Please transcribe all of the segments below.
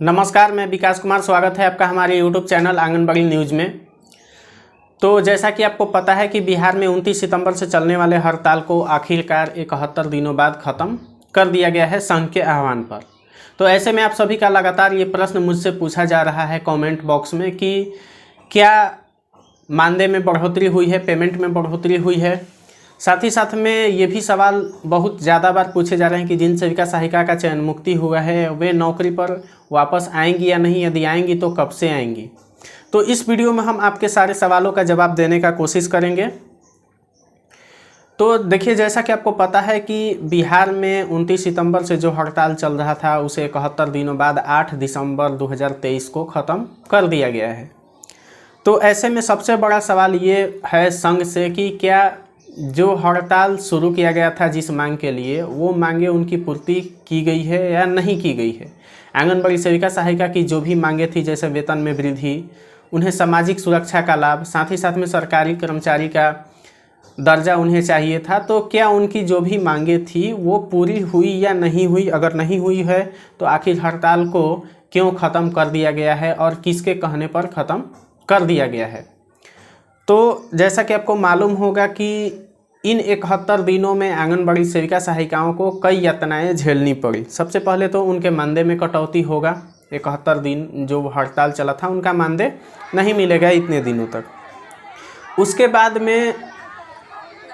नमस्कार, मैं विकास कुमार। स्वागत है आपका हमारे यूट्यूब चैनल आंगनबाड़ी न्यूज़ में। तो जैसा कि आपको पता है कि बिहार में 29 सितंबर से चलने वाले हड़ताल को आखिरकार 71 दिनों बाद ख़त्म कर दिया गया है संघ के आह्वान पर। तो ऐसे में आप सभी का लगातार ये प्रश्न मुझसे पूछा जा रहा है कमेंट बॉक्स में कि क्या मानदेय में बढ़ोतरी हुई है, पेमेंट में बढ़ोतरी हुई है। साथ ही साथ में ये भी सवाल बहुत ज़्यादा बार पूछे जा रहे हैं कि जिन सेविका सहायिका का चयन मुक्ति हुआ है वे नौकरी पर वापस आएंगी या नहीं, यदि आएंगी तो कब से आएंगी। तो इस वीडियो में हम आपके सारे सवालों का जवाब देने का कोशिश करेंगे। तो देखिए, जैसा कि आपको पता है कि बिहार में 29 सितंबर से जो हड़ताल चल रहा था उसे 71 दिनों बाद 8 दिसंबर 2023 को ख़त्म कर दिया गया है। तो ऐसे में सबसे बड़ा सवाल ये है संघ से कि क्या जो हड़ताल शुरू किया गया था जिस मांग के लिए, वो मांगे उनकी पूर्ति की गई है या नहीं की गई है। आंगनबाड़ी सेविका सहायिका की जो भी मांगे थी, जैसे वेतन में वृद्धि, उन्हें सामाजिक सुरक्षा का लाभ, साथ ही साथ में सरकारी कर्मचारी का दर्जा उन्हें चाहिए था, तो क्या उनकी जो भी मांगे थी वो पूरी हुई या नहीं हुई। अगर नहीं हुई है तो आखिर हड़ताल को क्यों ख़त्म कर दिया गया है और किसके कहने पर ख़त्म कर दिया गया है। तो जैसा कि आपको मालूम होगा कि इन 71 दिनों में आंगनबाड़ी सेविका सहायिकाओं को कई यातनाएं झेलनी पड़ी। सबसे पहले तो उनके मानदेय में कटौती होगा। 71 दिन जो हड़ताल चला था उनका मानदेय नहीं मिलेगा इतने दिनों तक। उसके बाद में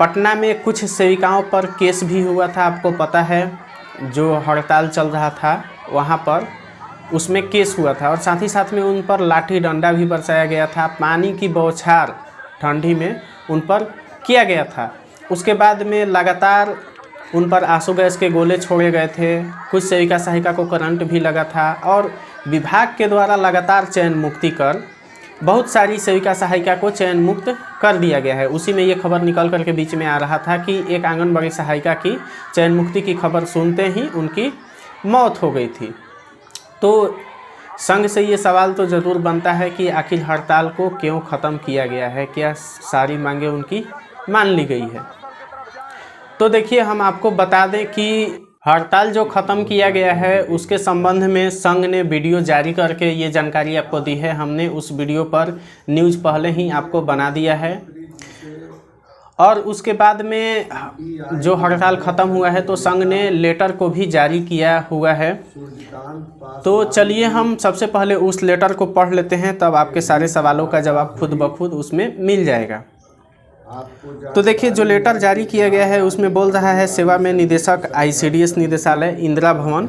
पटना में कुछ सेविकाओं पर केस भी हुआ था, आपको पता है। जो हड़ताल चल रहा था वहाँ पर उसमें केस हुआ था और साथ ही साथ में उन पर लाठी डंडा भी बरसाया गया था। पानी की बौछार ठंडी में उन पर किया गया था। उसके बाद में लगातार उन पर आंसू गैस के गोले छोड़े गए थे। कुछ सेविका सहायिका को करंट भी लगा था और विभाग के द्वारा लगातार चयन मुक्ति कर बहुत सारी सेविका सहायिका को चयन मुक्त कर दिया गया है। उसी में ये खबर निकल कर के बीच में आ रहा था कि एक आंगनबाड़ी सहायिका की चयन मुक्ति की खबर सुनते ही उनकी मौत हो गई थी। तो संघ से ये सवाल तो ज़रूर बनता है कि आखिर हड़ताल को क्यों ख़त्म किया गया है, क्या सारी मांगें उनकी मान ली गई है। तो देखिए, हम आपको बता दें कि हड़ताल जो ख़त्म किया गया है उसके संबंध में संघ ने वीडियो जारी करके ये जानकारी आपको दी है। हमने उस वीडियो पर न्यूज़ पहले ही आपको बना दिया है और उसके बाद में जो हड़ताल ख़त्म हुआ है तो संघ ने लेटर को भी जारी किया हुआ है। तो चलिए हम सबसे पहले उस लेटर को पढ़ लेते हैं, तब आपके सारे सवालों का जवाब खुद ब खुद उसमें मिल जाएगा। तो देखिए, जो लेटर जारी किया गया है उसमें बोल रहा है सेवा में निदेशक ICDS निदेशालय इंदिरा भवन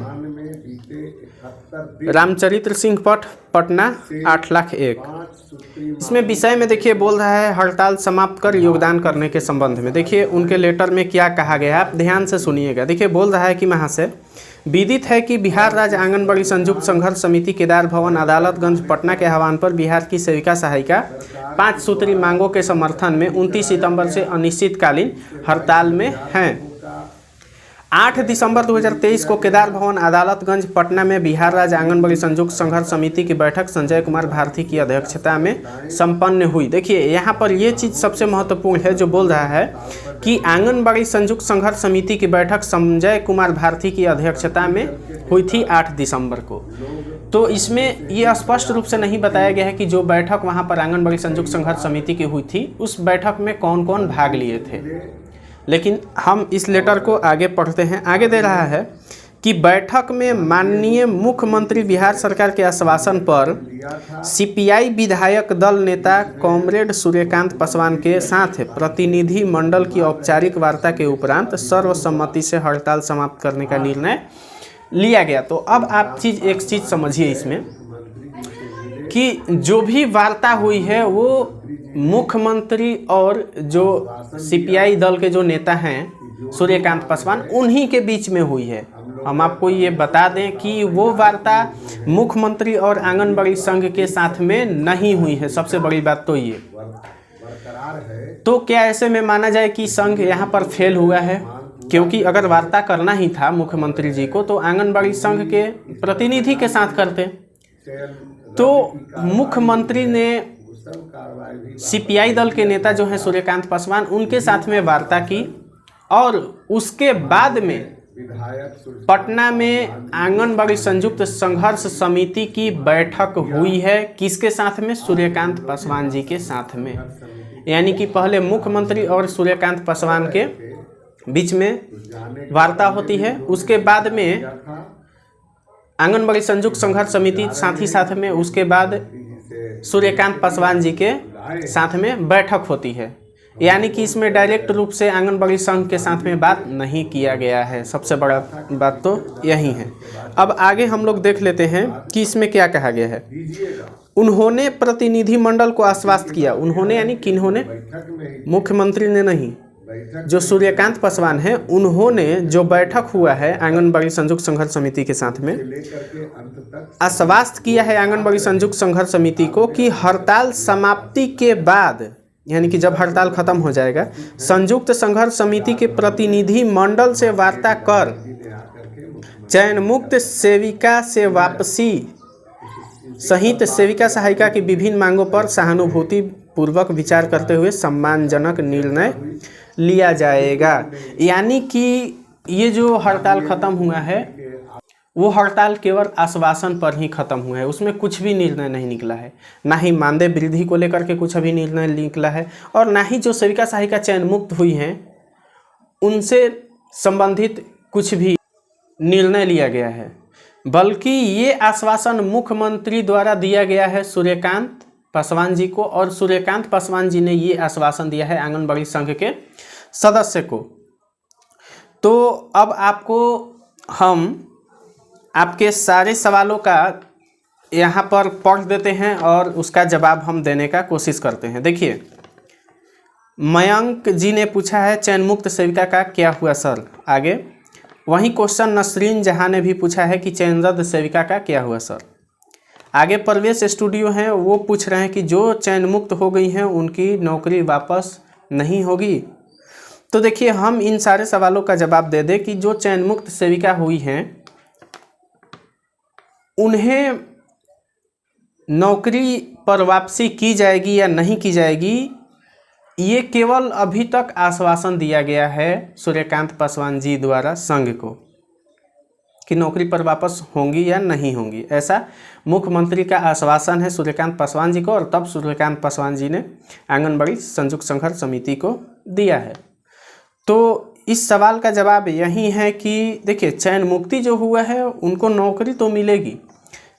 रामचरित्र सिंह पथ पटना 8,01,000। इसमें विषय में देखिए बोल रहा है हड़ताल समाप्त कर योगदान करने के संबंध में। देखिए उनके लेटर में क्या कहा गया है, आप ध्यान से सुनिएगा। देखिए बोल रहा है कि महाशय, विदित है कि बिहार राज्य आंगनबाड़ी संयुक्त संघर्ष समिति केदार भवन अदालतगंज पटना के आह्वान पर बिहार की सेविका सहायिका 5 सूत्री मांगों के समर्थन में 29 सितंबर से अनिश्चितकालीन हड़ताल में हैं। 8 दिसंबर 2023 को केदार भवन अदालतगंज पटना में बिहार राज्य आंगनबाड़ी संयुक्त संघर्ष समिति की बैठक संजय कुमार भारती की अध्यक्षता में संपन्न हुई। देखिए यहाँ पर ये चीज़ सबसे महत्वपूर्ण है जो बोल रहा है कि आंगनबाड़ी संयुक्त संघर्ष समिति की बैठक संजय कुमार भारती की अध्यक्षता में हुई थी 8 दिसंबर को। तो इसमें ये स्पष्ट रूप से नहीं बताया गया है कि जो बैठक वहाँ पर आंगनबाड़ी संयुक्त संघर्ष समिति की हुई थी उस बैठक में कौन कौन भाग लिए थे। लेकिन हम इस लेटर को आगे पढ़ते हैं। आगे दे रहा है कि बैठक में माननीय मुख्यमंत्री बिहार सरकार के आश्वासन पर CPI विधायक दल नेता कॉमरेड सूर्यकांत पासवान के साथ प्रतिनिधि मंडल की औपचारिक वार्ता के उपरांत सर्वसम्मति से हड़ताल समाप्त करने का निर्णय लिया गया। तो अब आप एक चीज़ समझिए इसमें कि जो भी वार्ता हुई है वो मुख्यमंत्री और जो CPI दल के जो नेता हैं सूर्यकांत पासवान, उन्हीं के बीच में हुई है। हम आपको ये बता दें कि वो वार्ता मुख्यमंत्री और आंगनबाड़ी संघ के साथ में नहीं हुई है। सबसे बड़ी बात तो ये। तो क्या ऐसे में माना जाए कि संघ यहाँ पर फेल हुआ है? क्योंकि अगर वार्ता करना ही था मुख्यमंत्री जी को तो आंगनबाड़ी संघ के प्रतिनिधि के साथ करते। तो मुख्यमंत्री ने CPI दल के नेता जो हैं सूर्यकांत पासवान, उनके साथ में वार्ता की और उसके बाद में पटना में आंगनबाड़ी संयुक्त संघर्ष समिति की बैठक हुई है। किसके साथ में? सूर्यकांत पासवान जी के साथ में। यानी कि पहले मुख्यमंत्री और सूर्यकांत पासवान के बीच में वार्ता होती है, उसके बाद में आंगनबाड़ी संयुक्त संघर्ष समिति साथ ही साथ में उसके बाद सूर्यकांत पासवान जी के साथ में बैठक होती है। यानी कि इसमें डायरेक्ट रूप से आंगनबाड़ी संघ के साथ में बात नहीं किया गया है। सबसे बड़ा बात तो यही है। अब आगे हम लोग देख लेते हैं कि इसमें क्या कहा गया है। उन्होंने प्रतिनिधिमंडल को आश्वस्त किया। उन्होंने यानी किन्होंने? मुख्यमंत्री ने नहीं, जो सूर्यकांत पासवान है उन्होंने जो बैठक हुआ है आंगनबाड़ी संयुक्त संघर्ष समिति के साथ में, आश्वस्त किया है आंगनबाड़ी संयुक्त संघर्ष समिति को कि हड़ताल समाप्ति के बाद, यानी कि जब हड़ताल खत्म हो जाएगा, संयुक्त संघर्ष समिति के प्रतिनिधि मंडल से वार्ता कर चयन मुक्त सेविका से वापसी सहित सेविका सहायिका की विभिन्न मांगों पर सहानुभूति पूर्वक विचार करते हुए सम्मानजनक निर्णय लिया जाएगा। यानी कि ये जो हड़ताल खत्म हुआ है वो हड़ताल केवल आश्वासन पर ही खत्म हुआ है, उसमें कुछ भी निर्णय नहीं निकला है। ना ही मानदेय वृद्धि को लेकर के कुछ अभी निर्णय निकला है, और ना ही जो सेविका सहायिका चयन मुक्त हुई हैं उनसे संबंधित कुछ भी निर्णय लिया गया है। बल्कि ये आश्वासन मुख्यमंत्री द्वारा दिया गया है सूर्यकांत पासवान जी को, और सूर्यकांत पासवान जी ने ये आश्वासन दिया है आंगनबाड़ी संघ के सदस्य को। तो अब आपको हम आपके सारे सवालों का यहाँ पर पढ़ देते हैं और उसका जवाब हम देने का कोशिश करते हैं। देखिए, मयंक जी ने पूछा है चयन मुक्त सेविका का क्या हुआ सर। आगे वहीं क्वेश्चन नसरीन जहां ने भी पूछा है कि चयनरद्द सेविका का क्या हुआ सर। आगे प्रवेश स्टूडियो हैं, वो पूछ रहे हैं कि जो चयन मुक्त हो गई हैं उनकी नौकरी वापस नहीं होगी। तो देखिए, हम इन सारे सवालों का जवाब दे दें कि जो चयन मुक्त सेविका हुई हैं उन्हें नौकरी पर वापसी की जाएगी या नहीं की जाएगी, ये केवल अभी तक आश्वासन दिया गया है सूर्यकांत पासवान जी द्वारा संघ को कि नौकरी पर वापस होंगी या नहीं होंगी। ऐसा मुख्यमंत्री का आश्वासन है सूर्यकांत पासवान जी को, और तब सूर्यकांत पासवान जी ने आंगनबाड़ी संयुक्त संघर्ष समिति को दिया है। तो इस सवाल का जवाब यही है कि देखिए, चयन मुक्ति जो हुआ है उनको नौकरी तो मिलेगी,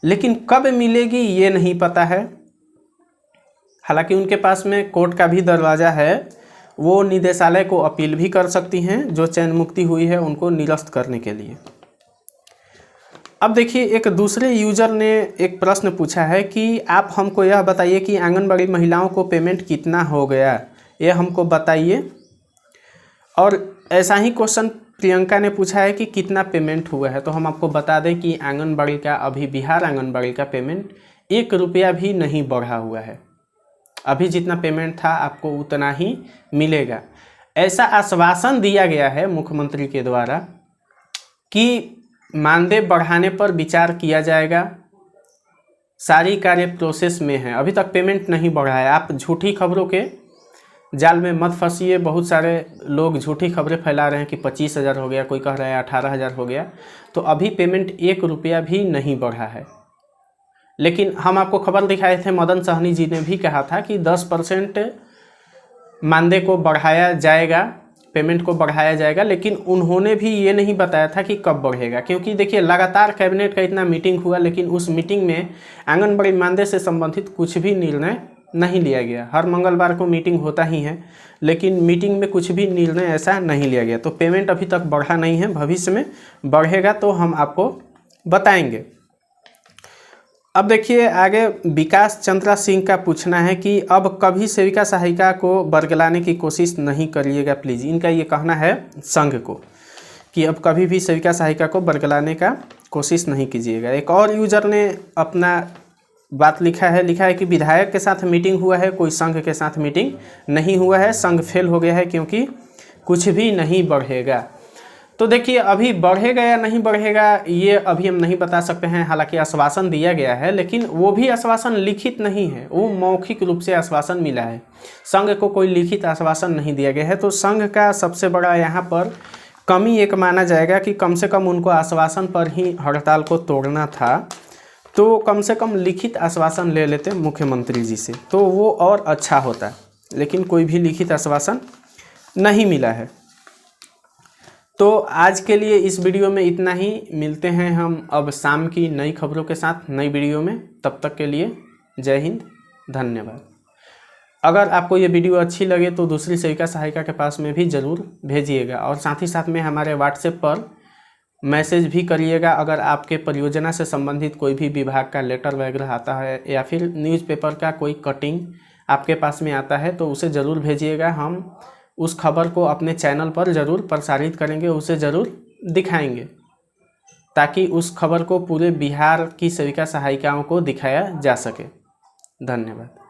लेकिन कब मिलेगी ये नहीं पता है। हालांकि उनके पास में कोर्ट का भी दरवाज़ा है, वो निदेशालय को अपील भी कर सकती हैं जो चयन मुक्ति हुई है उनको निरस्त करने के लिए। अब देखिए, एक दूसरे यूजर ने एक प्रश्न पूछा है कि आप हमको यह बताइए कि आंगनबाड़ी महिलाओं को पेमेंट कितना हो गया, ये हमको बताइए। और ऐसा ही क्वेश्चन प्रियंका ने पूछा है कि कितना पेमेंट हुआ है। तो हम आपको बता दें कि आंगनबाड़ी का अभी बिहार आंगनबाड़ी का पेमेंट 1 रुपया भी नहीं बढ़ा हुआ है। अभी जितना पेमेंट था आपको उतना ही मिलेगा। ऐसा आश्वासन दिया गया है मुख्यमंत्री के द्वारा कि मानदेय बढ़ाने पर विचार किया जाएगा। सारी कार्य प्रोसेस में है, अभी तक पेमेंट नहीं बढ़ा है। आप झूठी खबरों के जाल में मत फंसिए। बहुत सारे लोग झूठी खबरें फैला रहे हैं कि 25,000 हो गया, कोई कह रहा है 18,000 हो गया। तो अभी पेमेंट 1 रुपया भी नहीं बढ़ा है। लेकिन हम आपको खबर दिखाए थे, मदन सहनी जी ने भी कहा था कि 10% मानदेय को बढ़ाया जाएगा, पेमेंट को बढ़ाया जाएगा। लेकिन उन्होंने भी ये नहीं बताया था कि कब बढ़ेगा, क्योंकि देखिए लगातार कैबिनेट का इतना मीटिंग हुआ, लेकिन उस मीटिंग में आंगनबाड़ी मानदेय से संबंधित कुछ भी निर्णय नहीं लिया गया। हर मंगलवार को मीटिंग होता ही है, लेकिन मीटिंग में कुछ भी निर्णय ऐसा नहीं लिया गया। तो पेमेंट अभी तक बढ़ा नहीं है, भविष्य में बढ़ेगा तो हम आपको बताएंगे। अब देखिए, आगे विकास चंद्रा सिंह का पूछना है कि अब कभी सेविका सहायिका को बरगलाने की कोशिश नहीं करिएगा प्लीज़। इनका ये कहना है संघ को कि अब कभी भी सेविका सहायिका को बरगलाने का कोशिश नहीं कीजिएगा। एक और यूजर ने अपना बात लिखा है कि विधायक के साथ मीटिंग हुआ है, कोई संघ के साथ मीटिंग नहीं हुआ है। संघ फेल हो गया है क्योंकि कुछ भी नहीं बढ़ेगा। तो देखिए, अभी बढ़ेगा या नहीं बढ़ेगा ये अभी हम नहीं बता सकते हैं। हालांकि आश्वासन दिया गया है, लेकिन वो भी आश्वासन लिखित नहीं है, वो मौखिक रूप से आश्वासन मिला है। संघ को कोई लिखित आश्वासन नहीं दिया गया है। तो संघ का सबसे बड़ा यहाँ पर कमी एक माना जाएगा कि कम से कम उनको आश्वासन पर ही हड़ताल को तोड़ना था, तो कम से कम लिखित आश्वासन ले लेते मुख्यमंत्री जी से तो वो और अच्छा होता, लेकिन कोई भी लिखित आश्वासन नहीं मिला है। तो आज के लिए इस वीडियो में इतना ही। मिलते हैं हम अब शाम की नई खबरों के साथ नई वीडियो में। तब तक के लिए जय हिंद, धन्यवाद। अगर आपको ये वीडियो अच्छी लगे तो दूसरी सेविका सहायिका के पास में भी ज़रूर भेजिएगा और साथ ही साथ में हमारे व्हाट्सएप पर मैसेज भी करिएगा। अगर आपके परियोजना से संबंधित कोई भी विभाग का लेटर वगैरह आता है या फिर न्यूज़पेपर का कोई कटिंग आपके पास में आता है तो उसे ज़रूर भेजिएगा। हम उस खबर को अपने चैनल पर ज़रूर प्रसारित करेंगे, उसे ज़रूर दिखाएंगे ताकि उस खबर को पूरे बिहार की सेविका सहायिकाओं को दिखाया जा सके। धन्यवाद।